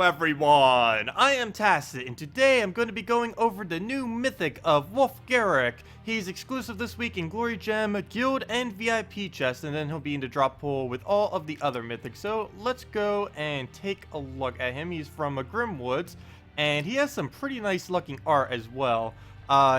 everyone! I am Tacet, and today I'm going to be going over the new mythic of Wulfgarok. He's exclusive this week in Glory Gem, Guild, and VIP chest, and then he'll be in the drop pool with all of the other mythics. So let's go and take a look at him. He's from Grimwoods, and he has some pretty nice looking art as well.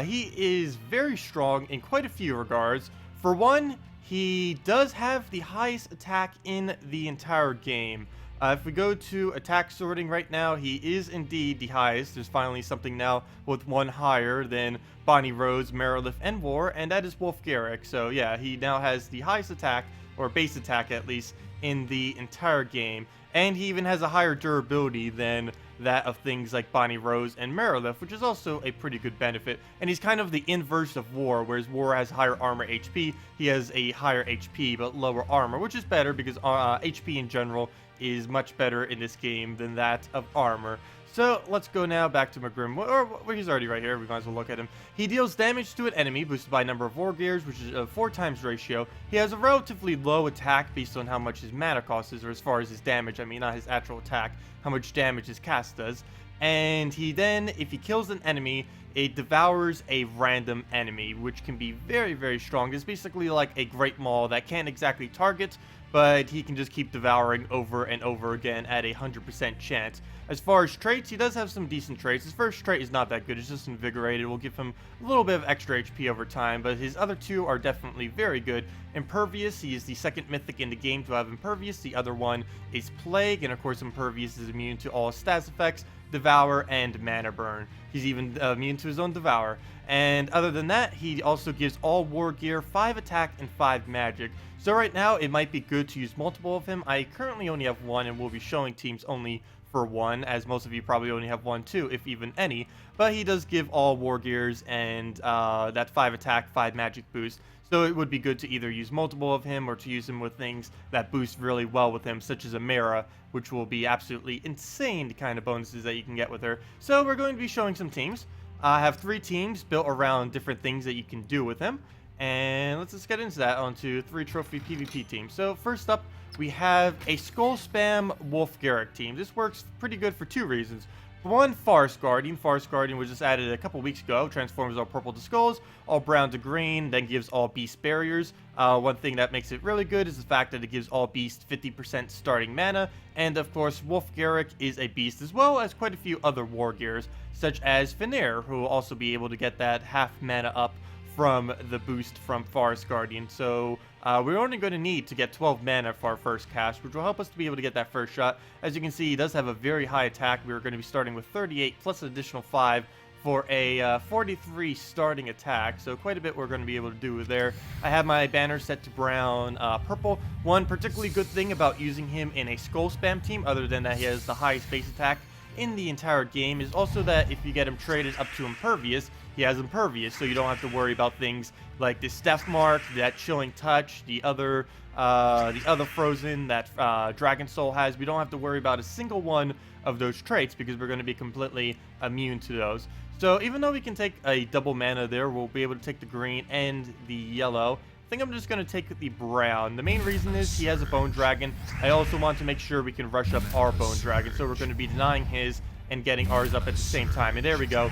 He is very strong in quite a few regards. For one, he does have the highest attack in the entire game. If we go to attack sorting right now, he is indeed the highest. There's finally something now with one higher than Bonnie Rose, Merilith, and War, and that is Wulfgarok. So yeah, he now has the highest attack, or base attack at least, in the entire game. And he even has a higher durability than that of things like Bonnie Rose and Merilith, which is also a pretty good benefit. And he's kind of the inverse of War, whereas War has higher armor HP, he has a higher HP but lower armor, which is better because HP in general is much better in this game than that of armor. So let's go now back to Magrim, or he's already right here, we might as well look at him. He deals damage to an enemy, boosted by number of Wargares, which is a 4x ratio. He has a relatively low attack based on how much his mana cost is, or as far as his damage, I mean not his actual attack, how much damage his cast does. And he then, if he kills an enemy, it devours a random enemy, which can be very, very strong. It's basically like a Great Maul that can't exactly target, but he can just keep devouring over and over again at a 100% chance. As far as traits, he does have some decent traits. His first trait is not that good, it's just Invigorated. We'll give him a little bit of extra HP over time, but his other two are definitely very good. Impervious, he is the second mythic in the game to have Impervious. The other one is Plague, and of course Impervious is immune to all stats effects, Devour, and Mana Burn. He's even immune to his own Devour. And other than that, he also gives all war gear 5 attack and 5 magic. So right now, it might be good to use multiple of him. I currently only have one, and we'll be showing teams only for one, as most of you probably only have one too, if even any. But he does give all war gears and that 5 attack, 5 magic boost. So it would be good to either use multiple of him or to use him with things that boost really well with him, such as a Mara, which will be absolutely insane kind of bonuses that you can get with her. So we're going to be showing some teams. I have 3 teams built around different things that you can do with him. And let's just get into that onto 3 trophy PvP teams. So first up, we have a Skull Spam Wulfgarok team. This works pretty good for 2 reasons. For one, Forest Guardian. Forest Guardian was just added a couple weeks ago. Transforms all purple to skulls, all brown to green, then gives all beast barriers. One thing that makes it really good is the fact that it gives all beasts 50% starting mana. And of course, Wulfgarok is a beast, as well as quite a few other war gears, such as Finnair, who will also be able to get that half mana up from the boost from Forest Guardian. So we're only going to need to get 12 mana for our first cast, which will help us to be able to get that first shot. As you can see, he does have a very high attack. We're going to be starting with 38 plus an additional 5 for a 43 starting attack. So quite a bit we're going to be able to do there. I have my banner set to brown, purple. One particularly good thing about using him in a Skull Spam team, other than that he has the highest base attack in the entire game, is also that if you get him traded up to Impervious, he has Impervious, so you don't have to worry about things like this Death Mark, that Chilling Touch, the other Frozen that Dragon Soul has. We don't have to worry about a single one of those traits because we're going to be completely immune to those. So even though we can take a double mana there, we'll be able to take the green and the yellow. I think I'm just going to take the brown. The main reason is he has a Bone Dragon. I also want to make sure we can rush up our Bone Dragon, so we're going to be denying his and getting ours up at the same time. And there we go.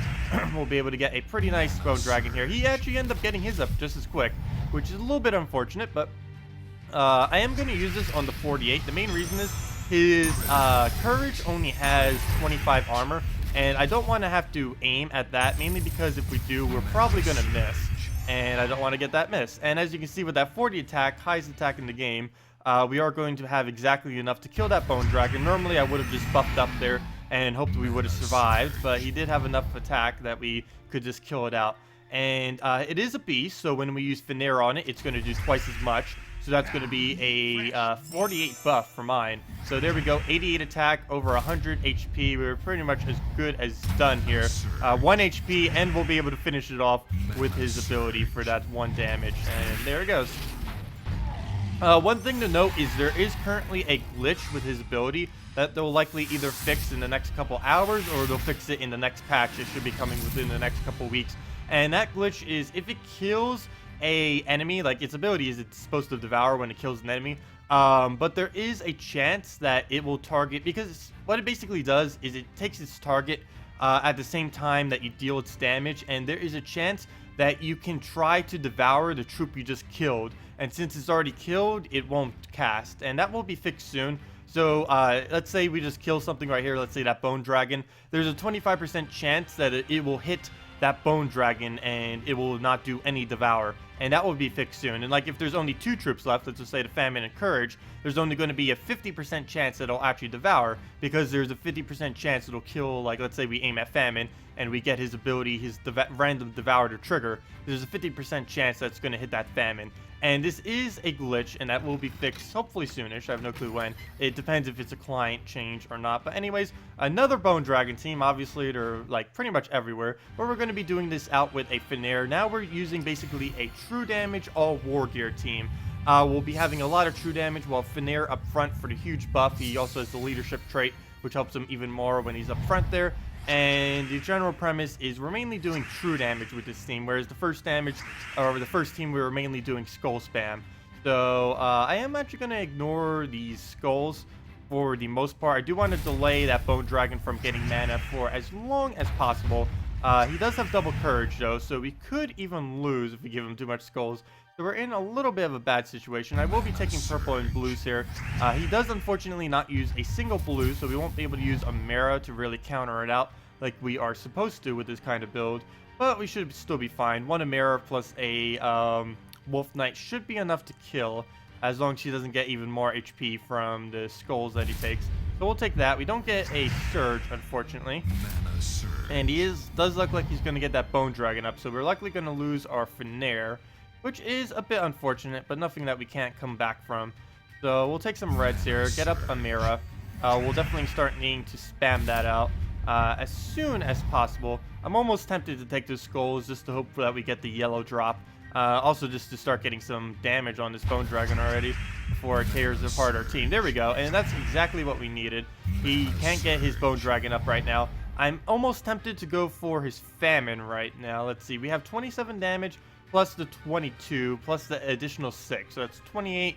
We'll be able to get a pretty nice Bone Dragon here. He actually ended up getting his up just as quick, which is a little bit unfortunate, but I am going to use this on the 48. The main reason is his Courage only has 25 armor, and I don't want to have to aim at that, mainly because if we do, we're probably going to miss. And I don't want to get that miss. And as you can see with that 40 attack, highest attack in the game, we are going to have exactly enough to kill that Bone Dragon. Normally I would have just buffed up there and hoped we would have survived, but he did have enough attack that we could just kill it out. And it is a beast, so when we use Finnair on it, it's going to do twice as much. So that's going to be a 48 buff for mine. So there we go, 88 attack, over 100 HP. We're pretty much as good as done here. 1 HP, and we'll be able to finish it off with his ability for that 1 damage. And there it goes. One thing to note is there is currently a glitch with his ability that they'll likely either fix in the next couple hours, or they'll fix it in the next patch. It should be coming within the next couple weeks. And that glitch is if it kills a enemy, like its ability is it's supposed to devour when it kills an enemy, But there is a chance that it will target, because what it basically does is it takes its target at the same time that you deal its damage, and there is a chance that you can try to devour the troop you just killed, and since it's already killed, it won't cast, and that will be fixed soon. So let's say we just kill something right here, let's say that bone dragon. There's a 25% chance that it will hit that bone dragon and it will not do any devour, and that will be fixed soon. And like if there's only 2 troops left, let's just say the famine and courage, there's only going to be a 50% chance that it'll actually devour, because there's a 50% chance it'll kill, like let's say we aim at famine and we get his ability, his random devour to trigger, there's a 50% chance that's going to hit that famine. And this is a glitch, and that will be fixed hopefully soonish. I have no clue when. It depends if it's a client change or not. But anyways, another Bone Dragon team. Obviously, they're like pretty much everywhere. But we're going to be doing this out with a Finnair. Now we're using basically a true damage all Wargare team. We'll be having a lot of true damage, while Finnair up front for the huge buff. He also has the leadership trait, which helps him even more when he's up front there. And the general premise is we're mainly doing true damage with this team, whereas the first team we were mainly doing skull spam. So I am actually going to ignore these skulls for the most part. I do want to delay that bone dragon from getting mana for as long as possible. He does have double courage though, so we could even lose if we give him too much skulls. So we're in a little bit of a bad situation. I will be taking purple and blues here. He does unfortunately not use a single blue, so we won't be able to use a Mara to really counter it out like we are supposed to with this kind of build. But we should still be fine. One Amara plus a Wolf Knight should be enough to kill, as long as she doesn't get even more HP from the skulls that he takes. So we'll take that. We don't get a Surge, unfortunately. And he does look like he's going to get that Bone Dragon up, so we're likely going to lose our Finnair, which is a bit unfortunate, but nothing that we can't come back from. So we'll take some reds here, get up Amira. We'll definitely start needing to spam that out as soon as possible. I'm almost tempted to take the skulls just to hope that we get the yellow drop. Also just to start getting some damage on this Bone Dragon already before it tears apart our team. There we go, and that's exactly what we needed. He can't get his Bone Dragon up right now. I'm almost tempted to go for his Famine right now. Let's see, we have 27 damage, plus the 22, plus the additional 6. So that's 28,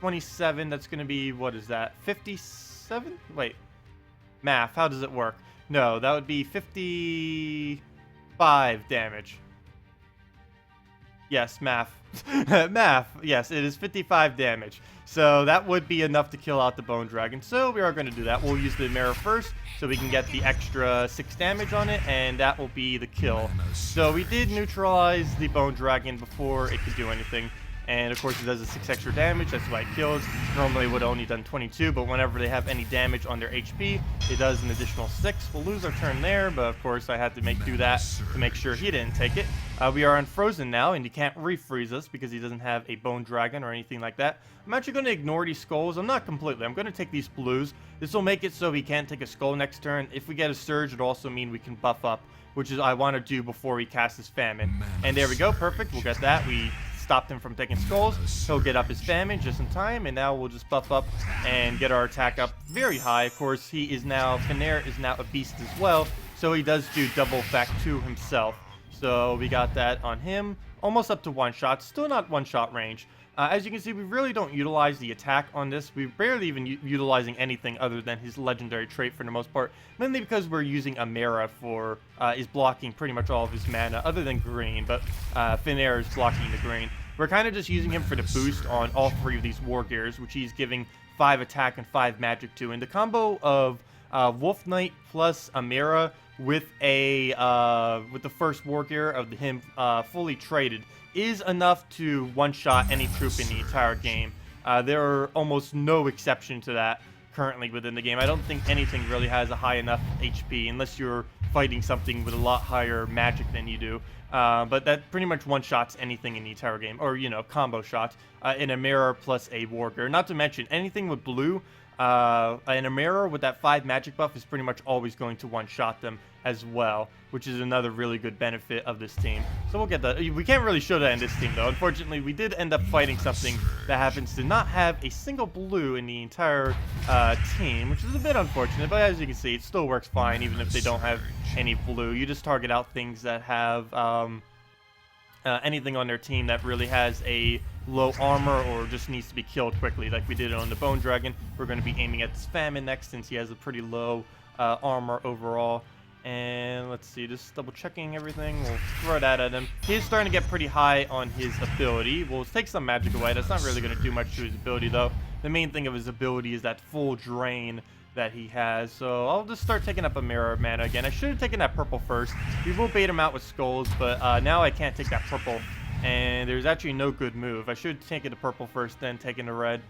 27. That's going to be, what is that, 57? Wait, math, how does it work? No, that would be 55 damage. Yes, math. Math. Yes, it is 55 damage. So that would be enough to kill out the Bone Dragon. So we are going to do that. We'll use the Mirror first so we can get the extra 6 damage on it, and that will be the kill. So we did neutralize the Bone Dragon before it could do anything. And of course it does a 6 extra damage, that's why it kills. Normally it would have only done 22, but whenever they have any damage on their HP, it does an additional 6. We'll lose our turn there, but of course I had to do that to make sure he didn't take it. We are unfrozen now, and he can't refreeze us because he doesn't have a Bone Dragon or anything like that. I'm actually going to ignore these skulls. I'm not completely. I'm going to take these blues. This will make it so he can't take a skull next turn. If we get a Surge, it'll also mean we can buff up, which is I want to do before he casts his Famine. And there we go, perfect. We'll get that. We stopped him from taking skulls. He'll get up his Famine just in time, and now we'll just buff up and get our attack up very high. Of course, Finnair is now a beast as well, so he does do double effect to himself. So we got that on him, almost up to one shot, still not one shot range. As you can see, we really don't utilize the attack on this. We're barely even utilizing anything other than his legendary trait for the most part, mainly because we're using Amara for is blocking pretty much all of his mana other than green, but Finnair is blocking the green. We're kind of just using him for the boost on all 3 of these Wargares, which he's giving 5 attack and 5 magic to. And the combo of Wolf Knight plus Amara with the first Wargare of him fully traded is enough to one-shot any troop in the entire game. There are almost no exception to that currently within the game. I don't think anything really has a high enough HP unless you're fighting something with a lot higher magic than you do. But that pretty much one-shots anything in the entire game, or, you know, combo shots in a mirror plus a Wargare. Not to mention, anything with blue, in a mirror with that 5 magic buff is pretty much always going to one-shot them as well, which is another really good benefit of this team. So we'll get that. We can't really show that in this team, though. Unfortunately, we did end up fighting something that happens to not have a single blue in the entire team, which is a bit unfortunate, but as you can see, it still works fine, even if they don't have any blue. You just target out things that have anything on their team that really has a low armor or just needs to be killed quickly, like we did on the Bone Dragon. We're going to be aiming at this Famine next, since he has a pretty low armor overall. And let's see, just double checking everything. We'll throw that at him. He's starting to get pretty high on his ability. We'll take some magic away. That's not really going to do much to his ability, though. The main thing of his ability is that full drain that he has. So I'll just start taking up a Mirror of Mana again. I should have taken that purple first. We will bait him out with skulls, but now I can't take that purple. And there's actually no good move. I should have taken the purple first, then taken the red.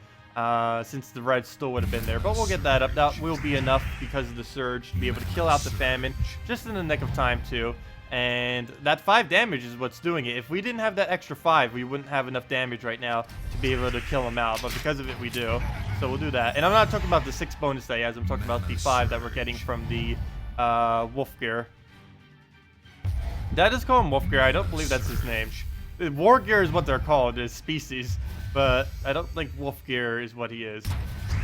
Since the red still would have been there, but we'll get that up. That will be enough because of the surge to be able to kill out the Famine just in the nick of time too. And that 5 damage is what's doing it. If we didn't have that extra 5, we wouldn't have enough damage right now to be able to kill him out, but because of it we do. So we'll do that. And I'm not talking about the 6 bonus that he has, I'm talking about the 5 that we're getting from the Wulfgarok. That is called Wulfgarok. I don't believe that's his name. Wargare is what they're called, his species. But I don't think Wulfgarok is what he is.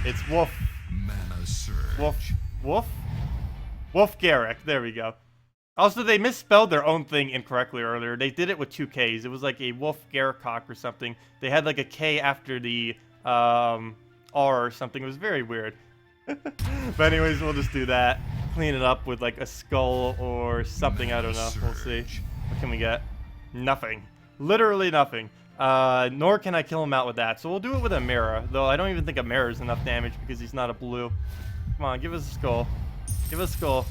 It's Wulfgarok. There we go. Also, they misspelled their own thing incorrectly earlier. They did it with 2 Ks. It was like a Wulfgarok or something. They had like a K after the R or something. It was very weird. But anyways, we'll just do that. Clean it up with like a skull or something. I don't know. We'll see. What can we get? Nothing. Literally nothing. Nor can I kill him out with that. So we'll do it with a mirror. Though I don't even think a mirror is enough damage because he's not a blue. Come on, give us a skull. Give us a skull.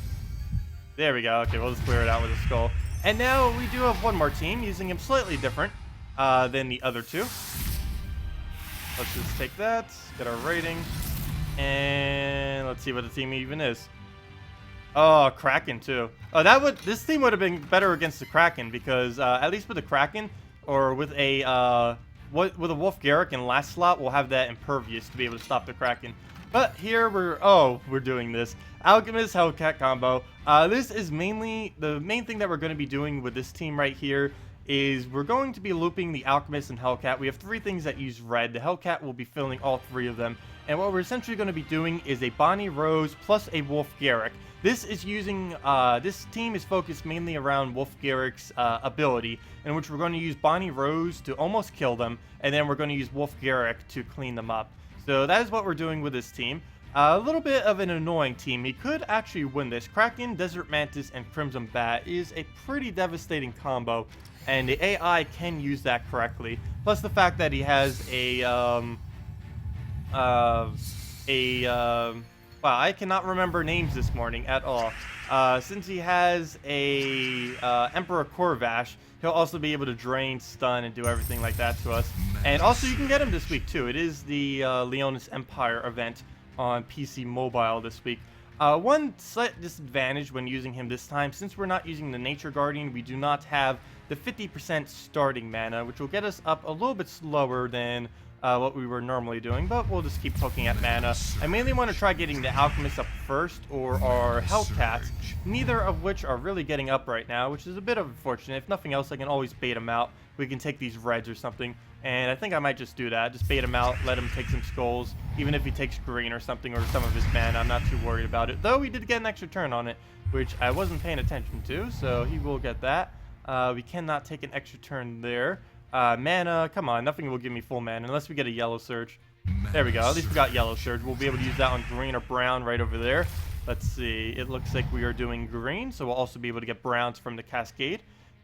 There we go. Okay, we'll just clear it out with a skull. And now we do have one more team using him slightly different than the other 2. Let's just take that. Get our rating. And let's see what the team even is. Oh, Kraken too. Oh, this team would have been better against the Kraken because at least with the Kraken or with a Wulfgarok in last slot, we'll have that impervious to be able to stop the Kraken. But here we're doing this Alchemist Hellcat combo. This is mainly the main thing that we're going to be doing with this team right here. Is we're going to be looping the Alchemist and Hellcat. We have 3 things that use red. The Hellcat will be filling all 3 of them. And what we're essentially going to be doing is a Bonnie Rose plus a Wulfgarok. This is using, this team is focused mainly around Wulfgarok's ability, in which we're going to use Bonnie Rose to almost kill them, and then we're going to use Wulfgarok to clean them up. So that is what we're doing with this team. A little bit of an annoying team. He could actually win this. Kraken, Desert Mantis, and Crimson Bat is a pretty devastating combo, and the AI can use that correctly. Plus the fact that he has wow, I cannot remember names this morning at all. Since he has a Emperor Corvash, he'll also be able to drain, stun, and do everything like that to us. And also, you can get him this week too. It is the Leonis Empire event on PC Mobile this week. One slight disadvantage when using him this time, since we're not using the Nature Guardian, we do not have the 50% starting mana, which will get us up a little bit slower than what we were normally doing, but we'll just keep poking at mana. I mainly want to try getting the Alchemist up first, or our Hellcat, neither of which are really getting up right now, which is a bit unfortunate. If nothing else, I can always bait him out. We can take these reds or something, and I think I might just do that. Just bait him out, let him take some skulls, even if he takes green or something, or some of his mana. I'm not too worried about it, though we did get an extra turn on it, which I wasn't paying attention to, so he will get that. We cannot take an extra turn there. Mana, come on, nothing will give me full mana unless we get a yellow surge. There we go, at least we got yellow surge. We'll be able to use that on green or brown right over there. Let's see, it looks like we are doing green, so we'll also be able to get browns from the Cascade.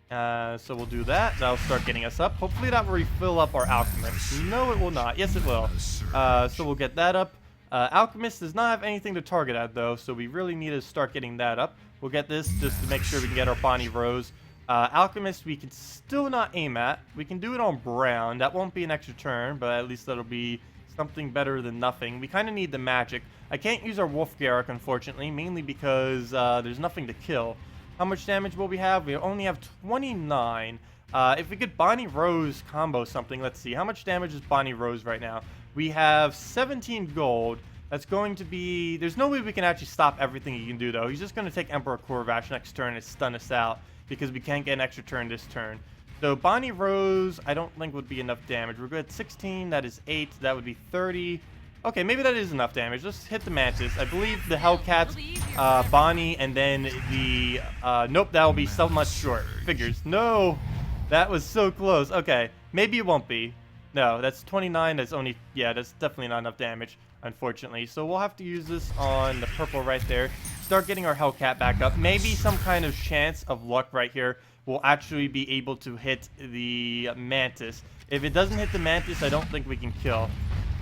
So we'll do that. That'll start getting us up. Hopefully that will refill up our Alchemist. No, it will not. Yes, it will. So we'll get that up. Alchemist does not have anything to target at, though, so we really need to start getting that up. We'll get this just to make sure we can get our Bonnie Rose. Alchemist we can still not aim at. We can do it on brown. That won't be an extra turn, but at least that'll be something better than nothing. We kind of need the magic. I can't use our Wulfgarok, unfortunately, mainly because there's nothing to kill. How much damage will we have? We only have 29. If we could Bonnie Rose combo something, let's see. How much damage is Bonnie Rose right now? We have 17 gold. That's going to be... There's no way we can actually stop everything he can do, though. He's just going to take Emperor Corvash next turn and stun us out, because we can't get an extra turn this turn. So Bonnie Rose, I don't think would be enough damage. We're good at 16, that is 8, that would be 30. Okay, maybe that is enough damage. Let's hit the Mantis. I believe the Hellcat, Bonnie, and then the... nope, that will be so much short. Figures. No! That was so close. Okay, maybe it won't be. No, that's 29. That's only, yeah, that's definitely not enough damage, unfortunately. So we'll have to use this on the purple right there. Start getting our Hellcat back up. Maybe some kind of chance of luck right here will actually be able to hit the Mantis. If it doesn't hit the Mantis, I don't think we can kill.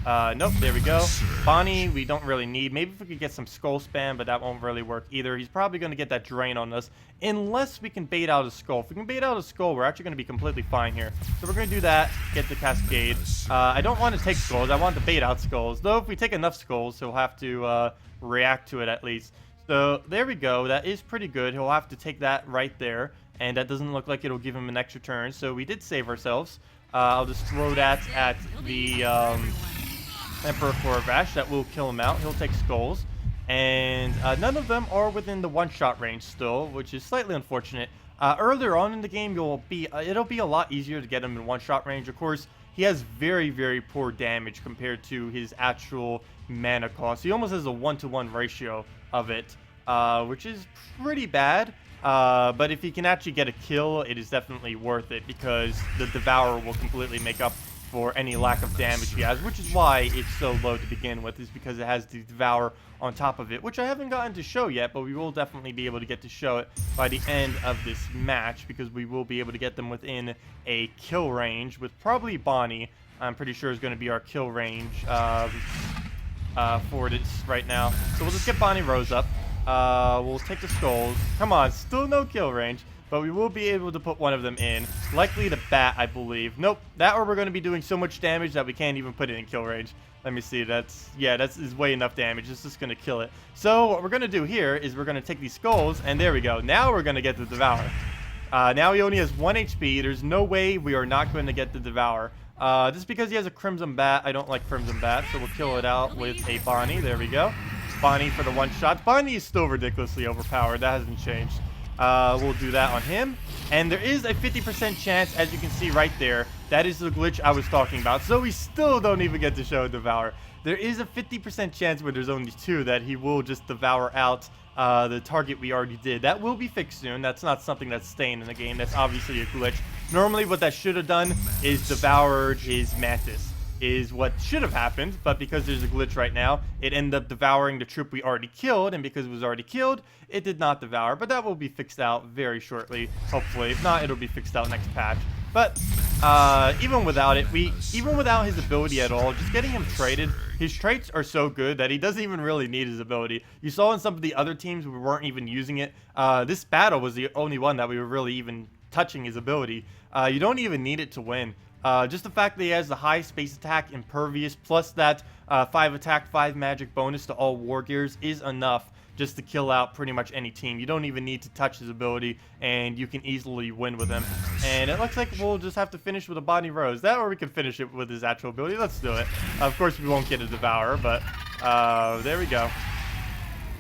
Nope, there we go. Bonnie, we don't really need. Maybe if we could get some skull spam, but that won't really work either. He's probably going to get that drain on us, unless we can bait out a skull. If we can bait out a skull, we're actually going to be completely fine here. So we're going to do that, get the cascade. I don't want to take skulls. I want to bait out skulls. Though if we take enough skulls, he'll have to react to it at least. So there we go. That is pretty good. He'll have to take that right there, and that doesn't look like it'll give him an extra turn. So we did save ourselves. I'll just throw that at the Emperor Korvash. That will kill him out. He'll take skulls. And none of them are within the one-shot range still, which is slightly unfortunate. Earlier on in the game, it'll be a lot easier to get him in one-shot range. Of course, he has very, very poor damage compared to his actual mana cost. He almost has a 1-to-1 ratio of it, which is pretty bad. But if he can actually get a kill, it is definitely worth it, because the Devour will completely make up for any lack of damage he has, which is why it's so low to begin with, is because it has the Devour on top of it, which I haven't gotten to show yet, but we will definitely be able to get to show it by the end of this match, because we will be able to get them within a kill range with probably Bonnie. I'm pretty sure is going to be our kill range for this right now. So we'll just get Bonnie Rose up. We'll take the skulls. Come on, still no kill range, but we will be able to put one of them in. Likely the bat, I believe. Nope, that or we're going to be doing so much damage that we can't even put it in kill range. Let me see, that's way enough damage. It's just going to kill it. So what we're going to do here is we're going to take these skulls, and there we go. Now we're going to get the Devour. Now he only has 1 HP. There's no way we are not going to get the Devour. Just because he has a Crimson Bat, I don't like Crimson Bat, so we'll kill it out with a Bonnie. There we go. Bonnie for the one shot. Bonnie is still ridiculously overpowered. That hasn't changed. We'll do that on him. And there is a 50% chance, as you can see right there, that is the glitch I was talking about. So we still don't even get to show Devour. There is a 50% chance where there's only 2 that he will just Devour out the target we already did. That will be fixed soon. That's not something that's staying in the game. That's obviously a glitch. Normally what that should have done is devoured his Mantis, is what should have happened, but because there's a glitch right now, it ended up devouring the troop we already killed, and because it was already killed, it did not devour. But that will be fixed out very shortly, hopefully. If not, it'll be fixed out next patch. But even without it, even without his ability at all, just getting him traded, his traits are so good that he doesn't even really need his ability. You saw in some of the other teams we weren't even using it. This battle was the only one that we were really even touching his ability. You don't even need it to win. Just the fact that he has the high space attack, impervious, plus that 5 attack, 5 magic bonus to all Wargares is enough just to kill out pretty much any team. You don't even need to touch his ability, and you can easily win with him. And it looks like we'll just have to finish with a Bonnie Rose. That, or we can finish it with his actual ability. Let's do it. Of course, we won't get a Devourer, but there we go.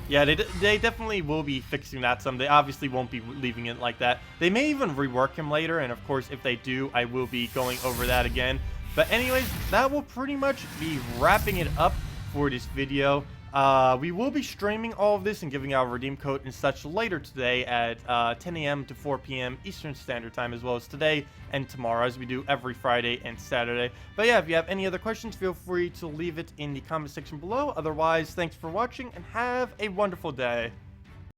Yeah, they definitely will be fixing that some. They obviously won't be leaving it like that. They may even rework him later, and of course, if they do, I will be going over that again. But anyways, that will pretty much be wrapping it up for this video. We will be streaming all of this and giving out a redeem code and such later today at 10 a.m. to 4 p.m. Eastern Standard Time, as well as today and tomorrow, as we do every Friday and Saturday. But yeah, if you have any other questions, feel free to leave it in the comment section below. Otherwise, thanks for watching and have a wonderful day.